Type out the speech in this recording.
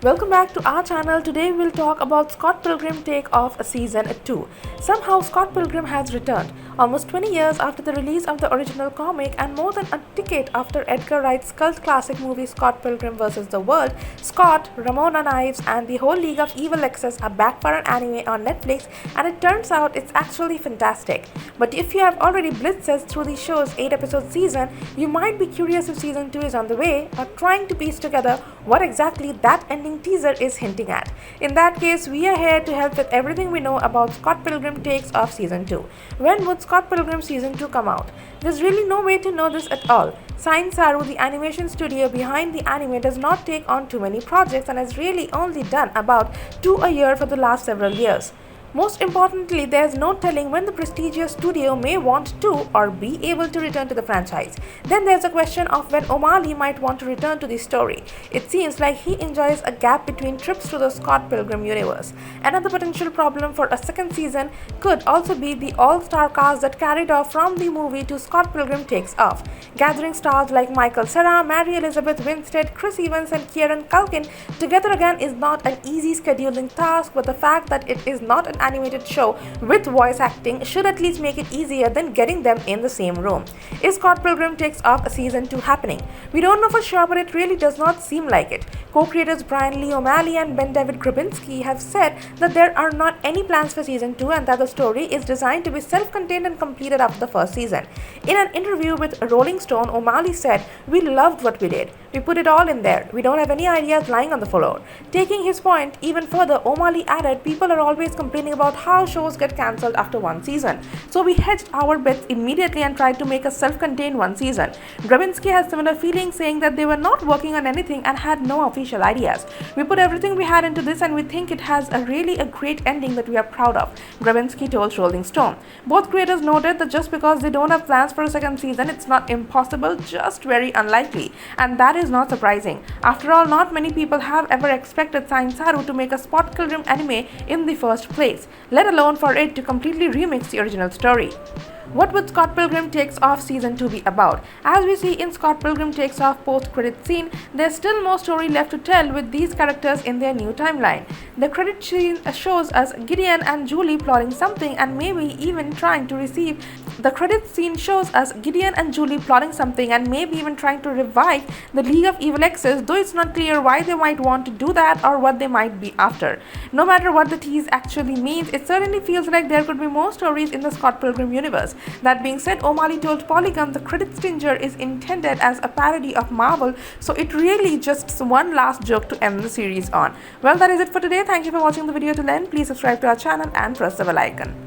Welcome back to our channel. Today we'll talk about Scott Pilgrim take of season 2. Somehow Scott Pilgrim has returned. Almost 20 years after the release of the original comic and more than a decade after Edgar Wright's cult classic movie Scott Pilgrim vs. the World, Scott, Ramona Knives and the whole League of Evil Exes are back for an anime on Netflix, and it turns out it's actually fantastic. But if you have already blitzed through the show's 8-episode season, you might be curious if season 2 is on the way or trying to piece together what exactly that ending teaser is hinting at. In that case, we are here to help with everything we know about Scott Pilgrim takes of season 2. When would Scott Pilgrim season 2 come out? There's really no way to know this at all. Science Saru, the animation studio behind the anime, does not take on too many projects and has really only done about 2 a year for the last several years. Most importantly, there's no telling when the prestigious studio may want to or be able to return to the franchise. Then there's a question of when O'Malley might want to return to the story. It seems like he enjoys a gap between trips to the Scott Pilgrim universe. Another potential problem for a second season could also be the all-star cast that carried off from the movie to Scott Pilgrim takes off. Gathering stars like Michael Cera, Mary Elizabeth Winstead, Chris Evans and Kieran Culkin together again is not an easy scheduling task, but the fact that it is not an animated show with voice acting should at least make it easier than getting them in the same room. Is Scott Pilgrim takes off a season 2 happening? We don't know for sure, but it really does not seem like it. Co-creators Bryan O'Malley and BenDavid Grabinski have said that there are not any plans for season 2 and that the story is designed to be self-contained and completed after the first season. In an interview with Rolling Stone, O'Malley said, "We loved what we did. We put it all in there. We don't have any ideas lying on the floor." Taking his point even further, O'Malley added, "People are always complaining about how shows get cancelled after one season. So we hedged our bets immediately and tried to make a self-contained one season." Grabinski has similar feelings, saying that they were not working on anything and had no official ideas. "We put everything we had into this and we think it has a great ending that we are proud of," Grabinski told Rolling Stone. Both creators noted that just because they don't have plans for a second season, it's not impossible, just very unlikely. And that is not surprising. After all, not many people have ever expected Science Saru to make a Scott Pilgrim anime in the first place, let alone for it to completely remix the original story. What would Scott Pilgrim Takes Off Season 2 be about? As we see in Scott Pilgrim Takes Off post-credit scene, there's still more story left to tell with these characters in their new timeline. The credit scene shows us Gideon and Julie plotting something and maybe even trying to revive the League of Evil Exes, though it's not clear why they might want to do that or what they might be after. No matter what the tease actually means, it certainly feels like there could be more stories in the Scott Pilgrim universe. That being said, O'Malley told Polygon the credit stinger is intended as a parody of Marvel, so it really just one last joke to end the series on. Well, that is it for today. Thank you for watching the video till end. Please subscribe to our channel and press the bell icon.